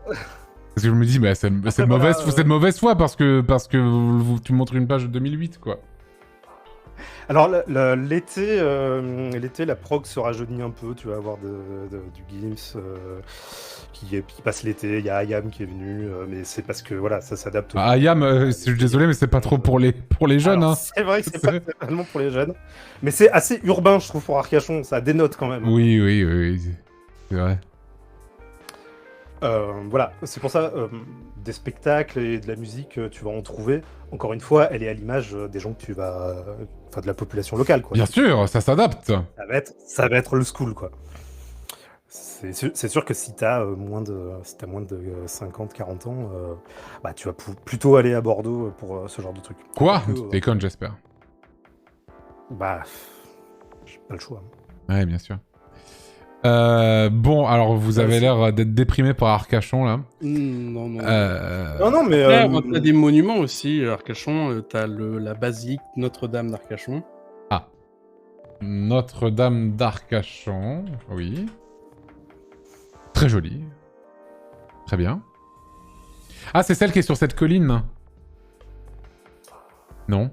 Speaker 1: Parce que je me dis, bah, c'est de mauvaise foi, parce que tu me montres une page de 2008, quoi.
Speaker 2: Alors, l'été, la prog se rajeunit un peu. Tu vas avoir du Gims qui passe l'été. Il y a Ayam qui est venu, mais c'est parce que voilà, ça s'adapte.
Speaker 1: Ayam, je suis désolé, mais c'est pas trop pour les jeunes.
Speaker 2: Alors,
Speaker 1: hein.
Speaker 2: C'est vrai que c'est pas tellement pour les jeunes, mais c'est assez urbain, je trouve, pour Arcachon. Ça dénote quand même.
Speaker 1: Oui, c'est vrai.
Speaker 2: Voilà, c'est pour ça, des spectacles et de la musique, tu vas en trouver. Encore une fois, elle est à l'image des gens que tu vas... Enfin, de la population locale, quoi.
Speaker 1: Bien sûr, ça s'adapte.
Speaker 2: Ça va être le school, quoi. C'est sûr que si t'as moins de 50-40 ans, bah, tu vas plutôt aller à Bordeaux pour ce genre de truc.
Speaker 1: Quoi? Tu déconnes, j'espère.
Speaker 2: Bah, j'ai pas le choix.
Speaker 1: Ouais, bien sûr. Bon, alors vous avez l'air d'être déprimé par Arcachon, là.
Speaker 3: Non, non.
Speaker 2: Non, mais...
Speaker 3: T'as des monuments aussi, Arcachon. T'as la basilique Notre-Dame d'Arcachon.
Speaker 1: Ah. Notre-Dame d'Arcachon, oui. Très jolie. Très bien. Ah, c'est celle qui est sur cette colline? Non?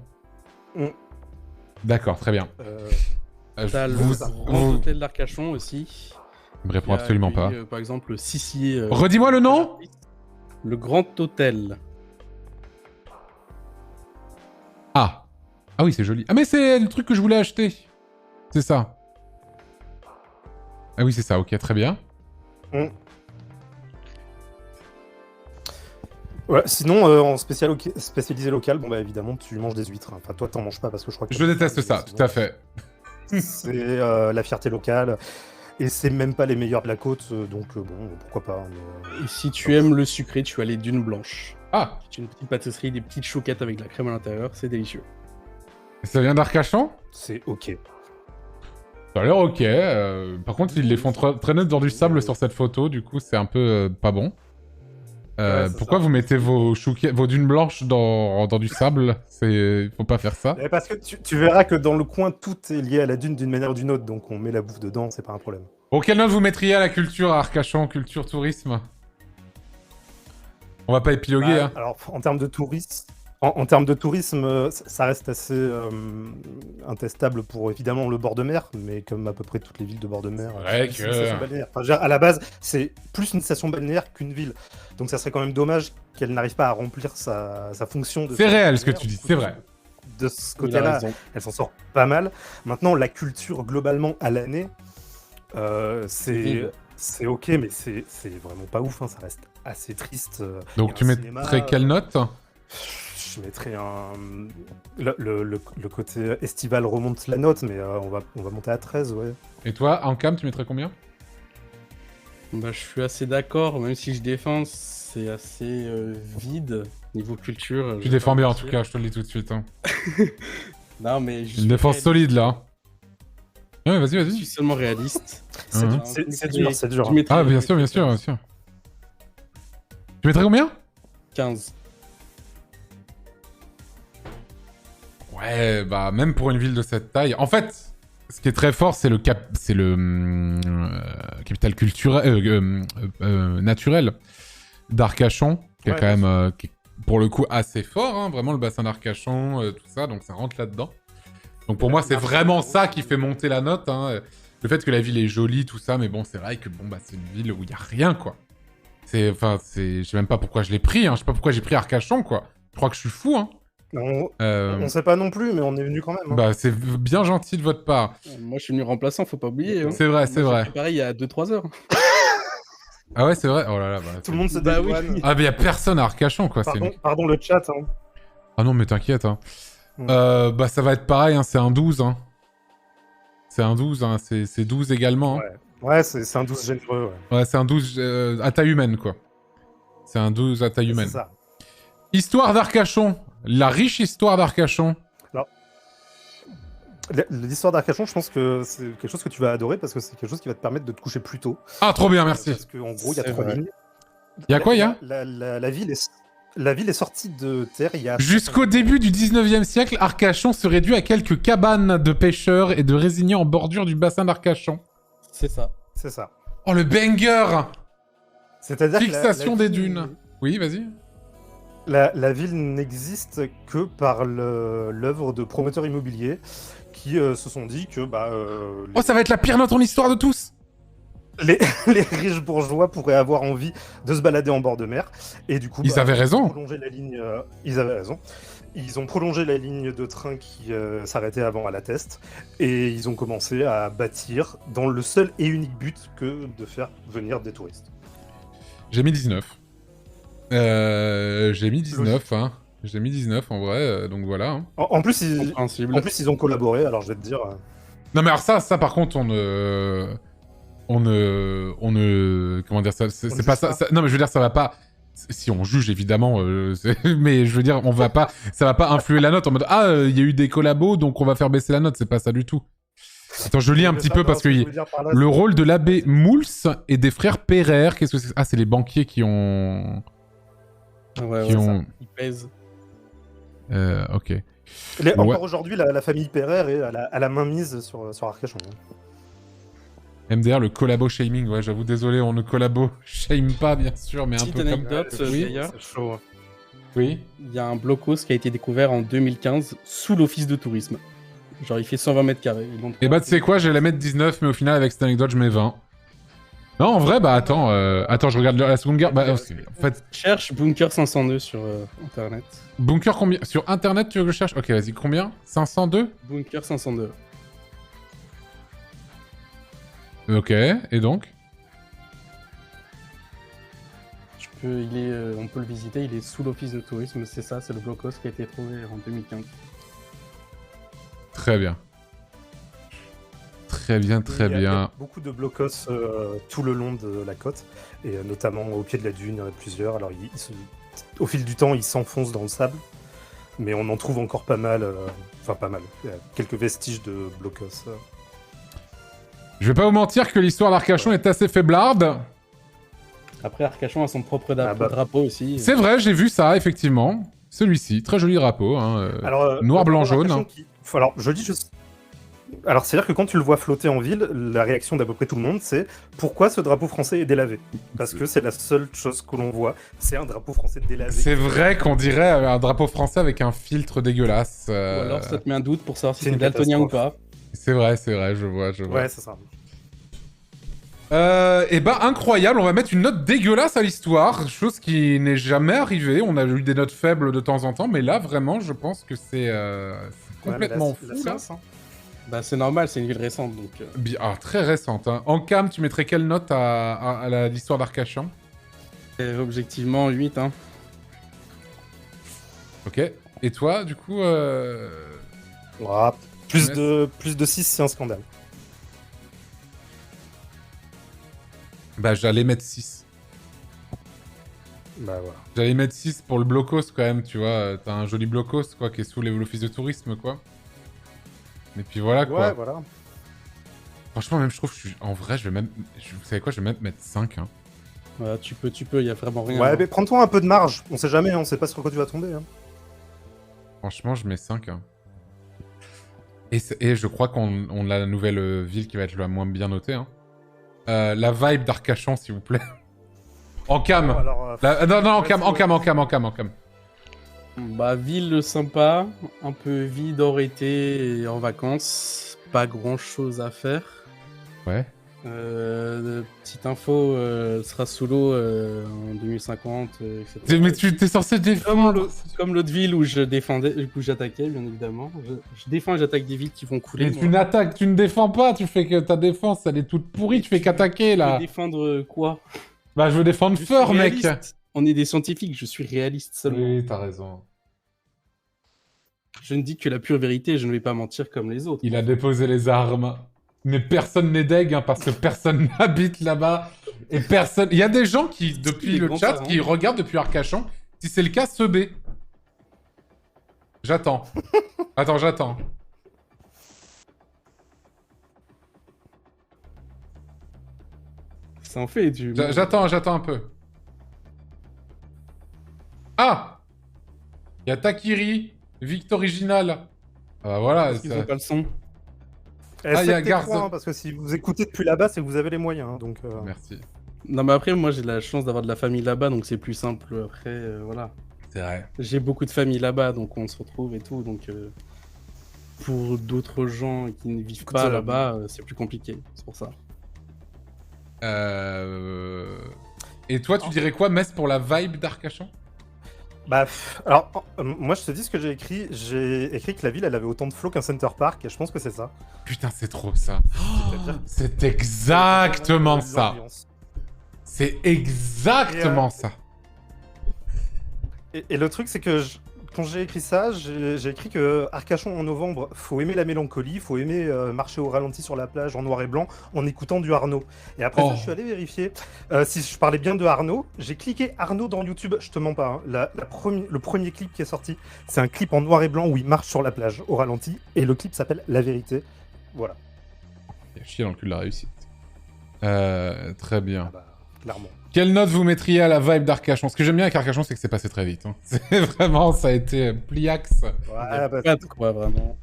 Speaker 1: D'accord, très bien.
Speaker 3: T'as le grand hôtel d'Arcachon aussi.
Speaker 1: Il me répond absolument pas.
Speaker 3: Par exemple, le Sissier.
Speaker 1: Redis-moi le nom?
Speaker 3: Le Grand Hôtel.
Speaker 1: Ah. Ah oui, c'est joli. Ah mais c'est le truc que je voulais acheter. C'est ça. Ah oui, c'est ça. Ok, très bien.
Speaker 2: Ouais, sinon, en spécialisé local, bon bah évidemment, tu manges des huîtres. Enfin, toi, t'en manges pas parce que je crois que...
Speaker 1: Je déteste ça, tout à fait.
Speaker 2: C'est la fierté locale. Et c'est même pas les meilleurs de la côte, donc bon, pourquoi pas. Mais,
Speaker 3: Et si tu aimes le sucré, tu as les Dunes Blanches.
Speaker 1: Ah.
Speaker 3: C'est une petite pâtisserie, des petites chouquettes avec de la crème à l'intérieur, c'est délicieux.
Speaker 1: Ça vient d'Arcachon?
Speaker 2: C'est ok.
Speaker 1: Ça a l'air ok. Par contre, ils les font traîner dans du sable sur cette photo, du coup, c'est un peu pas bon. Pourquoi vous mettez vos dunes blanches dans du sable? Faut pas faire ça.
Speaker 2: Parce que tu verras que dans le coin, tout est lié à la dune d'une manière ou d'une autre, donc on met la bouffe dedans, c'est pas un problème.
Speaker 1: Bon, quelle note vous mettriez à la culture à Arcachon, culture tourisme? On va pas épiloguer, hein.
Speaker 2: Alors, en termes de tourisme, en termes de tourisme, ça reste assez intestable pour évidemment le bord de mer, mais comme à peu près toutes les villes de bord de mer,
Speaker 1: c'est une station
Speaker 2: balnéaire. Enfin, à la base, c'est plus une station balnéaire qu'une ville. Donc ça serait quand même dommage qu'elle n'arrive pas à remplir sa fonction de...
Speaker 1: C'est réel ce que tu dis, c'est vrai.
Speaker 2: De ce côté-là, elle s'en sort pas mal. Maintenant, la culture globalement à l'année, c'est ok, mais c'est vraiment pas ouf, hein, ça reste assez triste.
Speaker 1: Donc tu mettrais quelle note?
Speaker 2: Je mettrais le côté estival remonte la note, mais on va monter à 13, ouais.
Speaker 1: Et toi, en cam, tu mettrais combien?
Speaker 3: Bah, je suis assez d'accord, même si je défends, c'est assez vide niveau culture.
Speaker 1: Tu défends bien en tout cas, je te le dis tout de suite. Hein.
Speaker 3: Non, mais
Speaker 1: une défense solide là. Ouais, vas-y, vas-y.
Speaker 3: Je suis seulement réaliste.
Speaker 2: C'est dur, c'est dur.
Speaker 1: Ah, bien sûr, bien sûr, bien sûr. Tu mettrais combien?
Speaker 3: 15.
Speaker 1: Ouais, bah même pour une ville de cette taille. En fait, ce qui est très fort, c'est le capital culturel, naturel d'Arcachon, qui est quand même, qui est pour le coup assez fort, hein, vraiment le bassin d'Arcachon, tout ça, donc ça rentre là-dedans. Donc pour moi, c'est vraiment ça qui fait monter la note. Hein. Le fait que la ville est jolie, tout ça, mais bon, c'est vrai que bon, bah, c'est une ville où il y a rien, quoi. Je sais même pas pourquoi je l'ai pris. Hein. Je sais pas pourquoi j'ai pris Arcachon, quoi. Je crois que je suis fou, hein.
Speaker 2: On sait pas non plus, mais on est venu quand même. Hein.
Speaker 1: Bah, c'est bien gentil de votre part.
Speaker 3: Moi, je suis venu remplaçant, faut pas oublier. Hein.
Speaker 1: C'est vrai, c'est vrai.
Speaker 3: Pareil, il y a 2-3 heures.
Speaker 1: Ah ouais, c'est vrai. Oh là là. Bah,
Speaker 2: tout le monde se dédouane.
Speaker 1: Oui. Ah, mais y a personne à Arcachon, quoi.
Speaker 2: Pardon le chat. Hein.
Speaker 1: Ah non, mais t'inquiète. Hein. Bah, ça va être pareil. Hein. C'est un 12. Hein. C'est un 12. Hein. C'est 12 également. Hein.
Speaker 2: Ouais, c'est un 12 généreux.
Speaker 1: Ouais, c'est un 12 à taille humaine, quoi. C'est un 12 à taille humaine.
Speaker 2: C'est ça.
Speaker 1: Histoire d'Arcachon. La riche histoire d'Arcachon.
Speaker 2: Alors, l'histoire d'Arcachon, je pense que c'est quelque chose que tu vas adorer parce que c'est quelque chose qui va te permettre de te coucher plus tôt.
Speaker 1: Ah, trop bien, merci.
Speaker 2: Parce qu'en gros, il y a 3 lignes.
Speaker 1: Il y a quoi, il y a
Speaker 2: la ville est sortie de terre il y a...
Speaker 1: Jusqu'au début du 19e siècle, Arcachon se réduit à quelques cabanes de pêcheurs et de résignés en bordure du bassin d'Arcachon.
Speaker 3: C'est ça.
Speaker 2: C'est ça.
Speaker 1: Oh, le banger!
Speaker 2: C'est-à-dire
Speaker 1: Fixation des dunes. Oui, vas-y.
Speaker 2: La ville n'existe que par l'œuvre de promoteurs immobiliers qui se sont dit que...
Speaker 1: Oh, ça va être la pire note en histoire de tous!
Speaker 2: Les riches bourgeois pourraient avoir envie de se balader en bord de mer. Et du coup,
Speaker 1: ils avaient raison.
Speaker 2: Ils avaient raison. Ils ont prolongé la ligne de train qui s'arrêtait avant à La Teste. Et ils ont commencé à bâtir dans le seul et unique but que de faire venir des touristes.
Speaker 1: J'ai mis 19. J'ai mis 19, hein. J'ai mis 19 en vrai, donc voilà. Hein.
Speaker 2: En plus, ils ont collaboré, alors je vais te dire...
Speaker 1: Non mais alors ça par contre, on ne... on ne, comment dire ça, c'est pas ça, non mais je veux dire ça va pas, si on juge évidemment, mais je veux dire on va pas, ça va pas influer la note en mode il y a eu des collabos donc on va faire baisser la note, c'est pas ça du tout. Attends, je lis un petit peu parce que le rôle de l'abbé Mouls et des frères Pereire, qu'est-ce que c'est? Ah, c'est les banquiers qui ont...
Speaker 3: Ils pèsent.
Speaker 1: Ok.
Speaker 2: Encore aujourd'hui, la famille Pereire est à la main mise sur Arcachon.
Speaker 1: MDR, le collabo shaming, ouais, j'avoue, désolé, on ne collabo shame pas, bien sûr, mais
Speaker 3: petite
Speaker 1: un peu
Speaker 3: anecdote,
Speaker 1: comme... Oui,
Speaker 3: d'ailleurs.
Speaker 2: C'est chaud. Hein.
Speaker 1: Oui.
Speaker 3: Il y a un blocos qui a été découvert en 2015 sous l'office de tourisme. Genre, il fait 120 mètres carrés.
Speaker 1: Et bah, tu sais quoi, j'allais mettre 19, mais au final, avec cette anecdote, je mets 20. Non, en vrai, bah, attends, je regarde la Seconde Guerre. Bah, en fait...
Speaker 3: Cherche Bunker 502 sur Internet.
Speaker 1: Bunker combien? Sur Internet, tu veux que je cherche? Ok, vas-y, combien? 502?
Speaker 3: Bunker 502.
Speaker 1: Ok, et donc?
Speaker 3: On peut le visiter, il est sous l'office de tourisme, c'est ça, c'est le blocos qui a été trouvé en 2015.
Speaker 1: Très bien. Très bien, très bien.
Speaker 2: Il y a beaucoup de blocos tout le long de la côte, et notamment au pied de la dune, il y en a plusieurs. Alors, au fil du temps, ils s'enfoncent dans le sable, mais on en trouve encore pas mal. Enfin, pas mal. Il y a quelques vestiges de blocos.
Speaker 1: Je vais pas vous mentir que l'histoire d'Arcachon est assez faiblarde.
Speaker 3: Après, Arcachon a son propre drapeau aussi.
Speaker 1: C'est vrai, j'ai vu ça, effectivement. Celui-ci, très joli drapeau. Hein, noir, blanc, jaune.
Speaker 2: Alors, je dis juste... Alors, c'est-à-dire que quand tu le vois flotter en ville, la réaction d'à peu près tout le monde, c'est pourquoi ce drapeau français est délavé? Parce que c'est la seule chose que l'on voit, c'est un drapeau français délavé.
Speaker 1: C'est vrai qu'on dirait un drapeau français avec un filtre dégueulasse.
Speaker 3: Ou alors ça te met un doute pour savoir si c'est daltonien ou pas.
Speaker 1: C'est vrai, je vois.
Speaker 2: Ouais, c'est ça.
Speaker 1: Et bah, incroyable, on va mettre une note dégueulasse à l'histoire, chose qui n'est jamais arrivée. On a eu des notes faibles de temps en temps, mais là, vraiment, je pense que c'est complètement fou, là.
Speaker 3: Bah, c'est normal, c'est une ville récente, donc...
Speaker 1: très récente, hein. En cam, tu mettrais quelle note à l'histoire d'Arcachon?
Speaker 3: Objectivement, 8, hein.
Speaker 1: Ok. Et toi, du coup
Speaker 2: plus de 6, c'est un scandale.
Speaker 1: Bah, j'allais mettre 6.
Speaker 2: Bah, voilà.
Speaker 1: J'allais mettre 6 pour le blocos, quand même, tu vois. T'as un joli blocos, quoi, qui est sous l'office de tourisme, quoi. Et puis voilà, quoi.
Speaker 2: Ouais, voilà.
Speaker 1: Franchement, même, je trouve que en vrai, je vais même... Vous savez quoi, je vais même mettre 5, hein.
Speaker 3: Ouais, tu peux, y a vraiment rien.
Speaker 2: Ouais, mais prends-toi un peu de marge. On sait jamais, on sait pas sur quoi tu vas tomber. Hein.
Speaker 1: Franchement, je mets 5, hein. Et je crois qu'on a la nouvelle ville qui va être la moins bien notée, hein. La vibe d'Arcachon, s'il vous plaît. En cam.
Speaker 2: Non, alors,
Speaker 1: non, en cam.
Speaker 3: Bah, ville sympa, un peu vide hors été et en vacances. Pas grand chose à faire.
Speaker 1: Ouais.
Speaker 3: Petite info, sera sous l'eau en 2050, etc.
Speaker 1: Mais tu t'es censé défendre.
Speaker 3: Comme l'autre ville où j'attaquais, bien évidemment. Je défends et j'attaque des villes qui vont couler.
Speaker 1: Mais tu ne défends pas, tu fais que ta défense, elle est toute pourrie, tu fais qu'attaquer, là.
Speaker 3: Je veux défendre quoi?
Speaker 1: Bah, je veux défendre fort, mec.
Speaker 3: On est des scientifiques, je suis réaliste seulement.
Speaker 1: Oui, t'as raison.
Speaker 3: Je ne dis que la pure vérité, je ne vais pas mentir comme les autres.
Speaker 1: Il a déposé les armes. Mais personne n'est deg, hein, parce que personne n'habite là-bas. Et personne... Il y a des gens qui, depuis le chat, qui regardent depuis Arcachon. Si c'est le cas, se B. J'attends. J'attends.
Speaker 3: Ça en fait du...
Speaker 1: J'attends un peu. Ah! Il y a Takiri, Victor Original. Ah bah voilà.
Speaker 3: Ils ont pas le son.
Speaker 2: Il y a Garza. Hein, parce que si vous écoutez depuis là-bas, c'est que vous avez les moyens. Hein, donc,
Speaker 1: Merci.
Speaker 3: Non mais après, moi j'ai la chance d'avoir de la famille là-bas, donc c'est plus simple. Après, voilà.
Speaker 1: C'est vrai.
Speaker 3: J'ai beaucoup de famille là-bas, donc on se retrouve et tout. Donc pour d'autres gens qui ne vivent pas là-bas, c'est plus compliqué. C'est pour ça.
Speaker 1: Et toi, tu dirais quoi, Metz, pour la vibe d'Arcachon?
Speaker 2: Bah, alors, moi je te dis ce que j'ai écrit. J'ai écrit que la ville elle avait autant de flow qu'un Center Park, et je pense que c'est ça.
Speaker 1: Putain, c'est trop ça. C'est exactement ça. C'est exactement ça.
Speaker 2: Et le truc, c'est que quand j'ai écrit ça, j'ai écrit que Arcachon en novembre, faut aimer la mélancolie, faut aimer marcher au ralenti sur la plage en noir et blanc en écoutant du Arnaud. Et après ça, je suis allé vérifier si je parlais bien de Arnaud. J'ai cliqué Arnaud dans YouTube, je te mens pas. Hein, le premier clip qui est sorti, c'est un clip en noir et blanc où il marche sur la plage au ralenti. Et le clip s'appelle La Vérité. Voilà.
Speaker 1: Il a chié dans le cul de la réussite. Très bien.
Speaker 2: Ah bah, clairement.
Speaker 1: Quelle note vous mettriez à la vibe d'Arcachon? Ce que j'aime bien avec Arcachon, c'est que c'est passé très vite. Hein. C'est vraiment, ça a été pliax.
Speaker 2: Ouais, bah,
Speaker 3: 4, quoi, vraiment.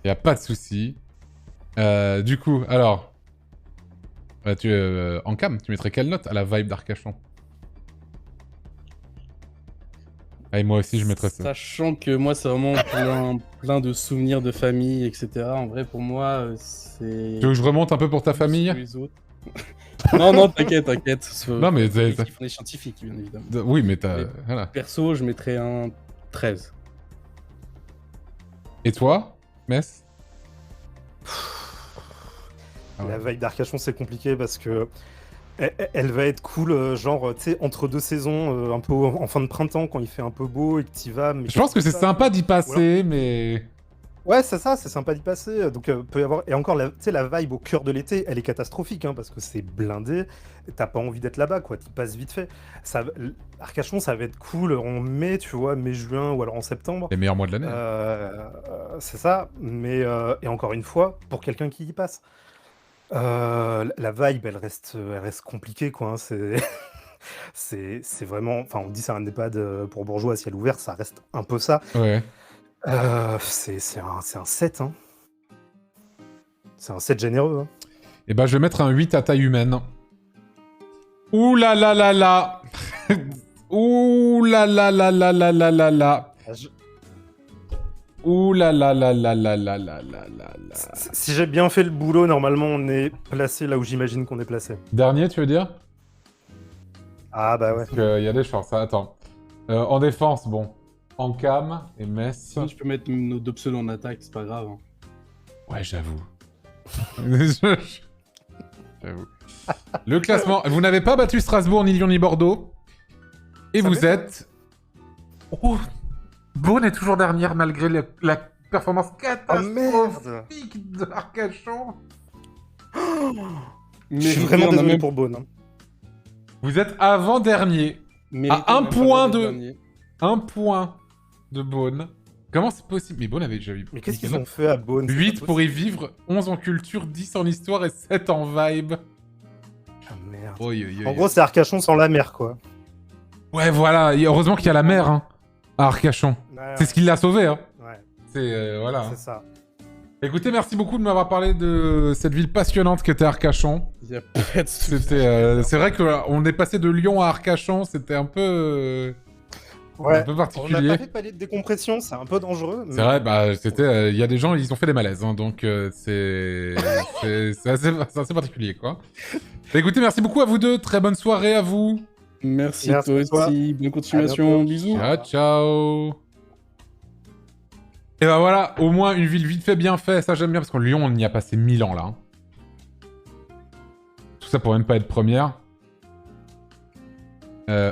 Speaker 1: Il a pas de souci. Du coup, alors... en cam, tu mettrais quelle note à la vibe d'Arcachon? Et moi aussi, je mettrais ça.
Speaker 3: Sachant que moi, c'est vraiment plein de souvenirs de famille, etc. En vrai, pour moi, c'est...
Speaker 1: Tu veux que je remonte un peu pour ta famille?
Speaker 3: Les autres. non, t'inquiète.
Speaker 1: Non, mais...
Speaker 3: Ils font des scientifiques, bien évidemment.
Speaker 1: Oui, mais t'as...
Speaker 3: Mais
Speaker 1: Voilà.
Speaker 3: Perso, je mettrais un 13.
Speaker 1: Et toi, Mess?
Speaker 2: La vibe d'Arcachon, c'est compliqué parce que elle va être cool, genre, tu sais, entre deux saisons, un peu en fin de printemps, quand il fait un peu beau et que t'y vas. Mais
Speaker 1: Je pense que c'est sympa d'y passer, mais...
Speaker 2: Ouais, c'est ça, c'est sympa d'y passer. Donc, peut y avoir... Et encore, tu sais, la vibe au cœur de l'été, elle est catastrophique, hein, parce que c'est blindé. T'as pas envie d'être là-bas, quoi. T'y passes vite fait. Arcachon, ça va être cool en mai, tu vois, mai-juin, ou alors en septembre.
Speaker 1: Les meilleurs mois de l'année.
Speaker 2: C'est ça, mais... Et encore une fois, pour quelqu'un qui y passe. La vibe, elle reste compliquée, quoi. Hein, c'est vraiment... Enfin, on dit c'est un EHPAD pour bourgeois à ciel ouvert, ça reste un peu ça.
Speaker 1: Ouais.
Speaker 2: C'est un 7, hein. C'est un 7 généreux, hein.
Speaker 1: Et bah, je vais mettre un 8 à taille humaine. Ouh là là là là. Ouh là là là là là là là là. Ouh là là là là là là là là là.
Speaker 2: Si j'ai bien fait le boulot, normalement, on est placé là où j'imagine qu'on est placé.
Speaker 1: Dernier, tu veux dire?
Speaker 2: Ah bah ouais.
Speaker 1: Parce qu'il y a des chances, hein. Attends. En défense, bon. En cam et Metz.
Speaker 3: Sinon, je peux mettre nos deux pseudos en attaque, c'est pas grave. Hein.
Speaker 1: Ouais, j'avoue. J'avoue. Le classement. Vous n'avez pas battu Strasbourg, ni Lyon, ni Bordeaux. Et
Speaker 2: Ça
Speaker 1: vous
Speaker 2: m'étonne.
Speaker 1: êtes... Oh, Beaune est toujours dernière malgré la performance catastrophique de Arcachon.
Speaker 2: Je suis vraiment désolé pour Beaune. Hein.
Speaker 1: Vous êtes avant-dernier. À un point de Beaune. Comment c'est possible? Mais Beaune avait déjà eu...
Speaker 2: Mais qu'est-ce qu'ils ont fait à Beaune?
Speaker 1: 8 pour y vivre, 11 en culture, 10 en histoire et 7 en vibe.
Speaker 2: Ah merde.
Speaker 1: En
Speaker 2: En gros, c'est Arcachon sans la mer, quoi.
Speaker 1: Ouais, voilà. Et heureusement qu'il y a la mer, hein, à Arcachon.
Speaker 2: Ouais,
Speaker 1: C'est ce qui l'a sauvé, hein.
Speaker 2: Ouais,
Speaker 1: C'est... voilà.
Speaker 2: c'est ça.
Speaker 1: Écoutez, merci beaucoup de m'avoir parlé de cette ville passionnante qu'était Arcachon.
Speaker 3: Il y a pas de soucis.
Speaker 1: C'était... c'est vrai qu'on est passé de Lyon à Arcachon, c'était un peu...
Speaker 2: Ouais.
Speaker 1: un peu
Speaker 2: On
Speaker 1: particulier.
Speaker 2: n'a pas fait de palier de décompression, c'est un peu dangereux.
Speaker 1: C'est vrai, bah, c'était... Il y a des gens, ils ont fait des malaises, hein, donc c'est assez particulier, quoi. Bah, écoutez, merci beaucoup à vous deux, très bonne soirée à vous.
Speaker 3: Merci
Speaker 2: Merci
Speaker 3: toi
Speaker 2: à toi.
Speaker 3: aussi, bonne continuation, bisous.
Speaker 1: Ciao, ciao. Et bah voilà, au moins une ville vite fait, bien fait, ça j'aime bien, parce qu'en Lyon, on y a passé 1000 ans, là. Hein. Tout ça pour même pas être première.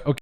Speaker 1: Ok.